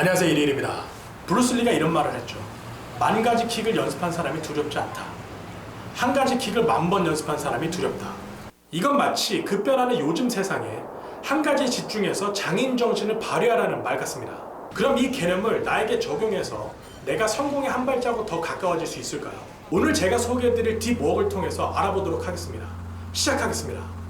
안녕하세요, 이리일입니다. 브루슬리가 이런 말을 했죠. 10,000가지 킥을 연습한 사람이 두렵지 않다. 한 가지 킥을 10,000번 연습한 사람이 두렵다. 이건 마치 급변하는 요즘 세상에 한 가지에 집중해서 장인 정신을 발휘하라는 말 같습니다. 그럼 이 개념을 나에게 적용해서 내가 성공에 한 발자국 더 가까워질 수 있을까요? 오늘 제가 소개해드릴 딥워크를 통해서 알아보도록 하겠습니다. 시작하겠습니다.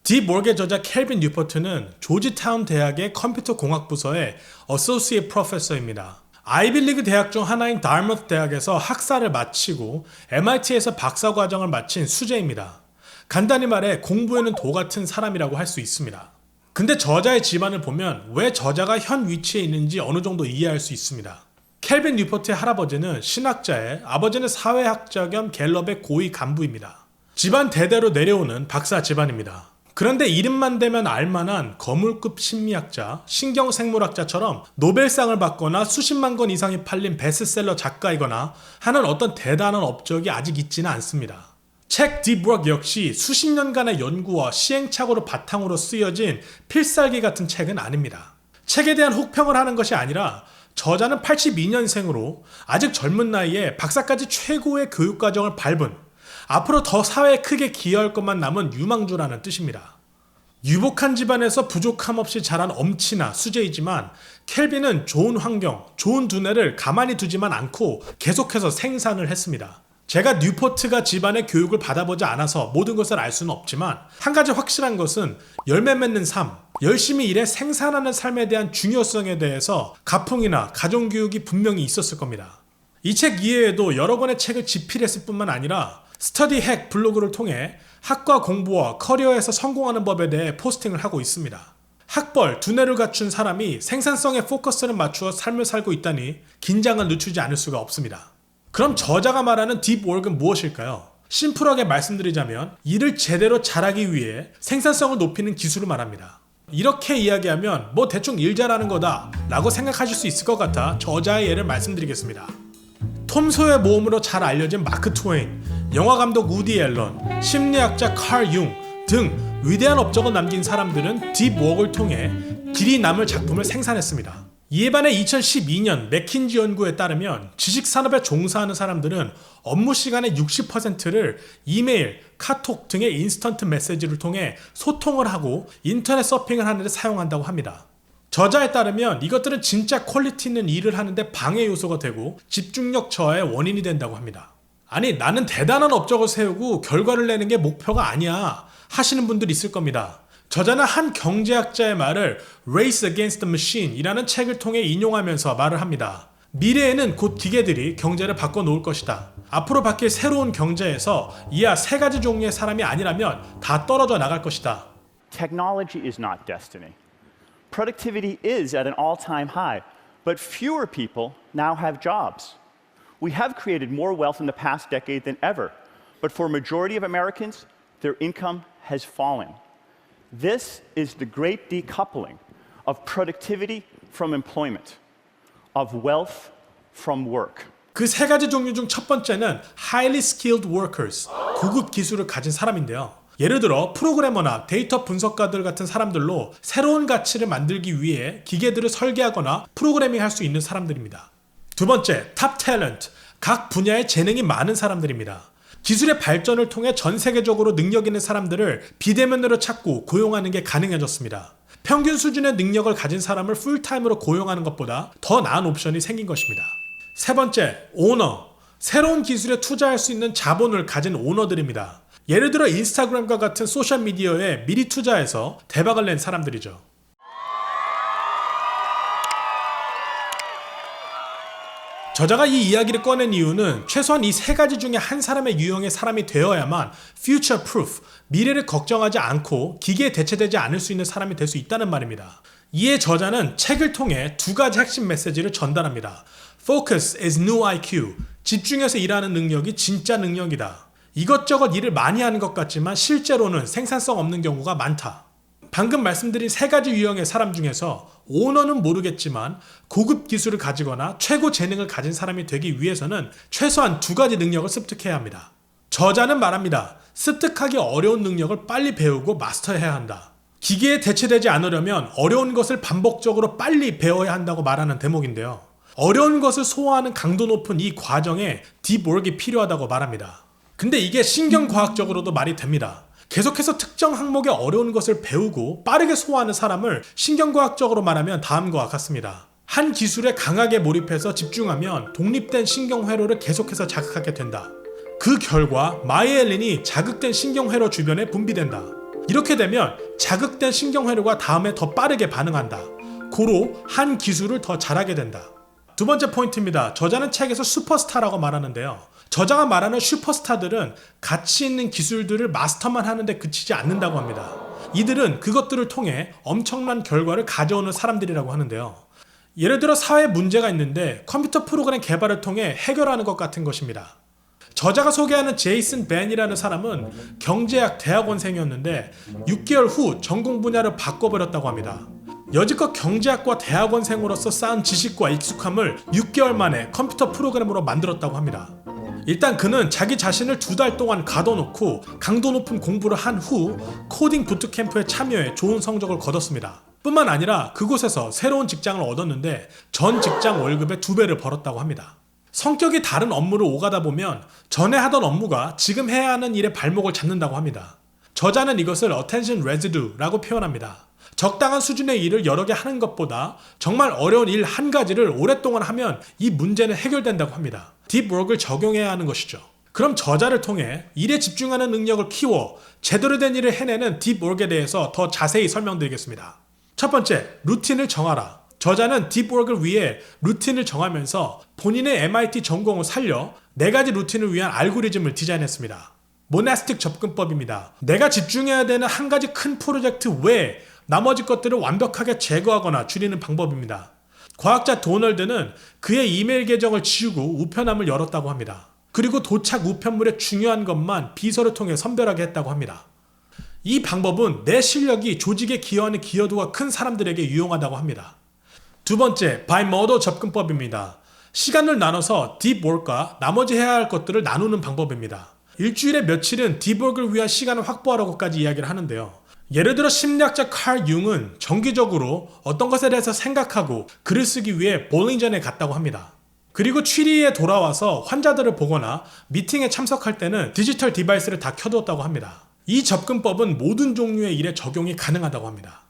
딥워크의 저자 켈빈 뉴포트는 조지타운 대학의 컴퓨터 공학 부서의 어소시에이트 프로페서입니다. 아이비리그 대학 중 하나인 다르머스 대학에서 학사를 마치고 MIT에서 박사 과정을 마친 수재입니다. 간단히 말해 공부에는 도 같은 사람이라고 할 수 있습니다. 근데 저자의 집안을 보면 왜 저자가 현 위치에 있는지 어느 정도 이해할 수 있습니다. 켈빈 뉴포트의 할아버지는 신학자에, 아버지는 사회학자 겸 갤럽의 고위 간부입니다. 집안 대대로 내려오는 박사 집안입니다. 그런데 이름만 대면 알만한 거물급 심리학자, 신경생물학자처럼 노벨상을 받거나 수십만 권 이상이 팔린 베스트셀러 작가이거나 하는 어떤 대단한 업적이 아직 있지는 않습니다. 책 딥워크 역시 수십 년간의 연구와 시행착오를 바탕으로 쓰여진 필살기 같은 책은 아닙니다. 책에 대한 혹평을 하는 것이 아니라 저자는 82년생으로 아직 젊은 나이에 박사까지 최고의 교육과정을 밟은 앞으로 더 사회에 크게 기여할 것만 남은 유망주라는 뜻입니다. 유복한 집안에서 부족함 없이 자란 엄친아 수재이지만 켈빈은 좋은 환경, 좋은 두뇌를 가만히 두지만 않고 계속해서 생산을 했습니다. 제가 뉴포트가 집안의 교육을 받아보지 않아서 모든 것을 알 수는 없지만 한 가지 확실한 것은 열매 맺는 삶, 열심히 일해 생산하는 삶에 대한 중요성에 대해서 가풍이나 가정교육이 분명히 있었을 겁니다. 이 책 이외에도 여러 권의 책을 집필했을 뿐만 아니라 스터디 핵 블로그를 통해 학과 공부와 커리어에서 성공하는 법에 대해 포스팅을 하고 있습니다. 학벌, 두뇌를 갖춘 사람이 생산성에 포커스를 맞추어 삶을 살고 있다니 긴장을 늦추지 않을 수가 없습니다. 그럼 저자가 말하는 딥워크는 무엇일까요? 심플하게 말씀드리자면 일을 제대로 잘하기 위해 생산성을 높이는 기술을 말합니다. 이렇게 이야기하면 뭐 대충 일 잘하는 거다 라고 생각하실 수 있을 것 같아 저자의 예를 말씀드리겠습니다. 톰 소의 모험으로 잘 알려진 마크 트웨인, 영화감독 우디 앨런, 심리학자 칼 융 등 위대한 업적을 남긴 사람들은 딥워크를 통해 길이 남을 작품을 생산했습니다. 이에 반해 2012년 맥킨지 연구에 따르면 지식산업에 종사하는 사람들은 업무 시간의 60%를 이메일, 카톡 등의 인스턴트 메시지를 통해 소통을 하고 인터넷 서핑을 하는 데 사용한다고 합니다. 저자에 따르면 이것들은 진짜 퀄리티 있는 일을 하는데 방해 요소가 되고 집중력 저하의 원인이 된다고 합니다. 아니 나는 대단한 업적을 세우고 결과를 내는 게 목표가 아니야 하시는 분들 있을 겁니다. 저자는 한 경제학자의 말을 Race Against the Machine 이라는 책을 통해 인용하면서 말을 합니다. 미래에는 곧 기계들이 경제를 바꿔놓을 것이다. 앞으로 바뀔 새로운 경제에서 이하 3가지 종류의 사람이 아니라면 다 떨어져 나갈 것이다. Technology is not destiny. Productivity is at an all-time high, but fewer people now have jobs. We have created more wealth in the past decade than ever, but for a majority of Americans, their income has fallen. This is the great decoupling of productivity from employment, of wealth from work. 그 3가지 종류 중 첫 번째는 highly skilled workers, 고급 기술을 가진 사람인데요. 예를 들어 프로그래머나 데이터 분석가들 같은 사람들로 새로운 가치를 만들기 위해 기계들을 설계하거나 프로그래밍 할 수 있는 사람들입니다. 두 번째, 탑 탤런트, 각 분야에 재능이 많은 사람들입니다. 기술의 발전을 통해 전 세계적으로 능력 있는 사람들을 비대면으로 찾고 고용하는 게 가능해졌습니다. 평균 수준의 능력을 가진 사람을 풀타임으로 고용하는 것보다 더 나은 옵션이 생긴 것입니다. 세 번째, 오너, 새로운 기술에 투자할 수 있는 자본을 가진 오너들입니다. 예를 들어 인스타그램과 같은 소셜미디어에 미리 투자해서 대박을 낸 사람들이죠. 저자가 이 이야기를 꺼낸 이유는 최소한 이 3가지 중에 한 사람의 유형의 사람이 되어야만 future proof, 미래를 걱정하지 않고 기계에 대체되지 않을 수 있는 사람이 될 수 있다는 말입니다. 이에 저자는 책을 통해 2가지 핵심 메시지를 전달합니다. Focus is new IQ, 집중해서 일하는 능력이 진짜 능력이다. 이것저것 일을 많이 하는 것 같지만 실제로는 생산성 없는 경우가 많다. 방금 말씀드린 3가지 유형의 사람 중에서 오너는 모르겠지만 고급 기술을 가지거나 최고 재능을 가진 사람이 되기 위해서는 최소한 2가지 능력을 습득해야 합니다. 저자는 말합니다. 습득하기 어려운 능력을 빨리 배우고 마스터해야 한다. 기계에 대체되지 않으려면 어려운 것을 반복적으로 빨리 배워야 한다고 말하는 대목인데요. 어려운 것을 소화하는 강도 높은 이 과정에 딥워크가 필요하다고 말합니다. 근데 이게 신경과학적으로도 말이 됩니다. 계속해서 특정 항목의 어려운 것을 배우고 빠르게 소화하는 사람을 신경과학적으로 말하면 다음과 같습니다. 한 기술에 강하게 몰입해서 집중하면 독립된 신경회로를 계속해서 자극하게 된다. 그 결과 마이엘린이 자극된 신경회로 주변에 분비된다. 이렇게 되면 자극된 신경회로가 다음에 더 빠르게 반응한다. 고로 한 기술을 더 잘하게 된다. 두 번째 포인트입니다. 저자는 책에서 슈퍼스타라고 말하는데요. 저자가 말하는 슈퍼스타들은 가치 있는 기술들을 마스터만 하는데 그치지 않는다고 합니다. 이들은 그것들을 통해 엄청난 결과를 가져오는 사람들이라고 하는데요. 예를 들어 사회에 문제가 있는데 컴퓨터 프로그램 개발을 통해 해결하는 것 같은 것입니다. 저자가 소개하는 제이슨 벤이라는 사람은 경제학 대학원생이었는데 6개월 후 전공 분야를 바꿔버렸다고 합니다. 여지껏 경제학과 대학원생으로서 쌓은 지식과 익숙함을 6개월 만에 컴퓨터 프로그램으로 만들었다고 합니다. 일단 그는 자기 자신을 2달 동안 가둬놓고 강도 높은 공부를 한 후 코딩 부트캠프에 참여해 좋은 성적을 거뒀습니다. 뿐만 아니라 그곳에서 새로운 직장을 얻었는데 전 직장 월급의 2배를 벌었다고 합니다. 성격이 다른 업무를 오가다 보면 전에 하던 업무가 지금 해야 하는 일의 발목을 잡는다고 합니다. 저자는 이것을 attention residue라고 표현합니다. 적당한 수준의 일을 여러 개 하는 것보다 정말 어려운 일 한 가지를 오랫동안 하면 이 문제는 해결된다고 합니다. 딥워크를 적용해야 하는 것이죠. 그럼 저자를 통해 일에 집중하는 능력을 키워 제대로 된 일을 해내는 딥워크에 대해서 더 자세히 설명드리겠습니다. 첫 번째, 루틴을 정하라. 저자는 딥워크를 위해 루틴을 정하면서 본인의 MIT 전공을 살려 4가지 루틴을 위한 알고리즘을 디자인했습니다. 모나스틱 접근법입니다. 내가 집중해야 되는 한 가지 큰 프로젝트 외에 나머지 것들을 완벽하게 제거하거나 줄이는 방법입니다. 과학자 도널드는 그의 이메일 계정을 지우고 우편함을 열었다고 합니다. 그리고 도착 우편물의 중요한 것만 비서를 통해 선별하게 했다고 합니다. 이 방법은 내 실력이 조직에 기여하는 기여도가 큰 사람들에게 유용하다고 합니다. 두 번째, 바이모더 접근법입니다. 시간을 나눠서 딥워크와 나머지 해야 할 것들을 나누는 방법입니다. 일주일에 며칠은 딥워크를 위한 시간을 확보하라고까지 이야기를 하는데요. 예를 들어 심리학자 칼 융은 정기적으로 어떤 것에 대해서 생각하고 글을 쓰기 위해 볼링전에 갔다고 합니다. 그리고 취리에 돌아와서 환자들을 보거나 미팅에 참석할 때는 디지털 디바이스를 다 켜두었다고 합니다. 이 접근법은 모든 종류의 일에 적용이 가능하다고 합니다.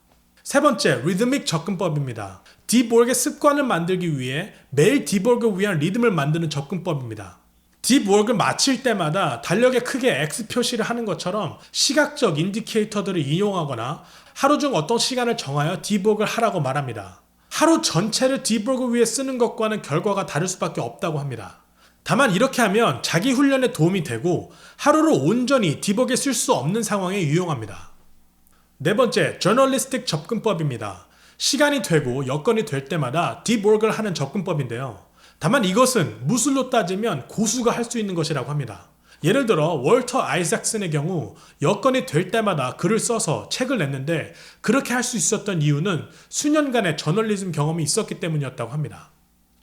세 번째, 리드믹 접근법입니다. 딥워크의 습관을 만들기 위해 매일 딥워크를 위한 리듬을 만드는 접근법입니다. 딥워크를 마칠 때마다 달력에 크게 X 표시를 하는 것처럼 시각적 인디케이터들을 이용하거나 하루 중 어떤 시간을 정하여 딥워크를 하라고 말합니다. 하루 전체를 딥워크를 위해 쓰는 것과는 결과가 다를 수밖에 없다고 합니다. 다만 이렇게 하면 자기 훈련에 도움이 되고 하루를 온전히 딥워크에 쓸 수 없는 상황에 유용합니다. 네 번째, 저널리스틱 접근법입니다. 시간이 되고 여건이 될 때마다 딥워크를 하는 접근법인데요. 다만 이것은 무술로 따지면 고수가 할 수 있는 것이라고 합니다. 예를 들어 월터 아이삭슨의 경우 여건이 될 때마다 글을 써서 책을 냈는데 그렇게 할 수 있었던 이유는 수년간의 저널리즘 경험이 있었기 때문이었다고 합니다.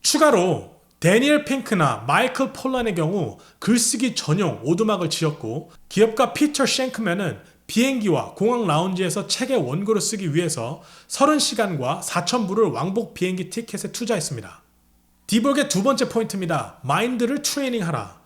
추가로 데니엘 핑크나 마이클 폴란의 경우 글쓰기 전용 오두막을 지었고 기업가 피터 쉔크맨은 비행기와 공항 라운지에서 책의 원고를 쓰기 위해서 30시간과 4,000불을 왕복 비행기 티켓에 투자했습니다. 딥워크의 두 번째 포인트입니다. 마인드를 트레이닝하라.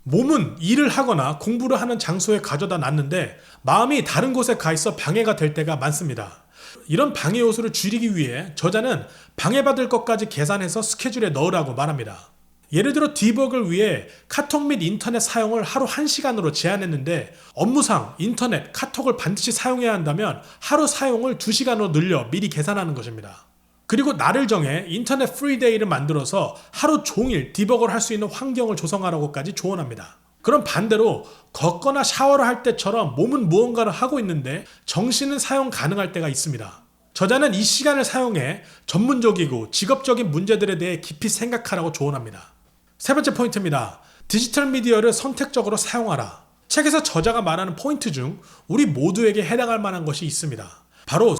몸은 일을 하거나 공부를 하는 장소에 가져다 놨는데 마음이 다른 곳에 가 있어 방해가 될 때가 많습니다. 이런 방해 요소를 줄이기 위해 저자는 방해받을 것까지 계산해서 스케줄에 넣으라고 말합니다. 예를 들어 딥워크를 위해 카톡 및 인터넷 사용을 하루 1시간으로 제한했는데 업무상 인터넷, 카톡을 반드시 사용해야 한다면 하루 사용을 2시간으로 늘려 미리 계산하는 것입니다. 그리고 날을 정해 인터넷 프리데이를 만들어서 하루 종일 딥워크를 할 수 있는 환경을 조성하라고까지 조언합니다. 그럼 반대로 걷거나 샤워를 할 때처럼 몸은 무언가를 하고 있는데 정신은 사용 가능할 때가 있습니다. 저자는 이 시간을 사용해 전문적이고 직업적인 문제들에 대해 깊이 생각하라고 조언합니다. 세 번째 포인트입니다. 디지털 미디어를 선택적으로 사용하라. 책에서 저자가 말하는 포인트 중 우리 모두에게 해당할 만한 것이 있습니다. 바로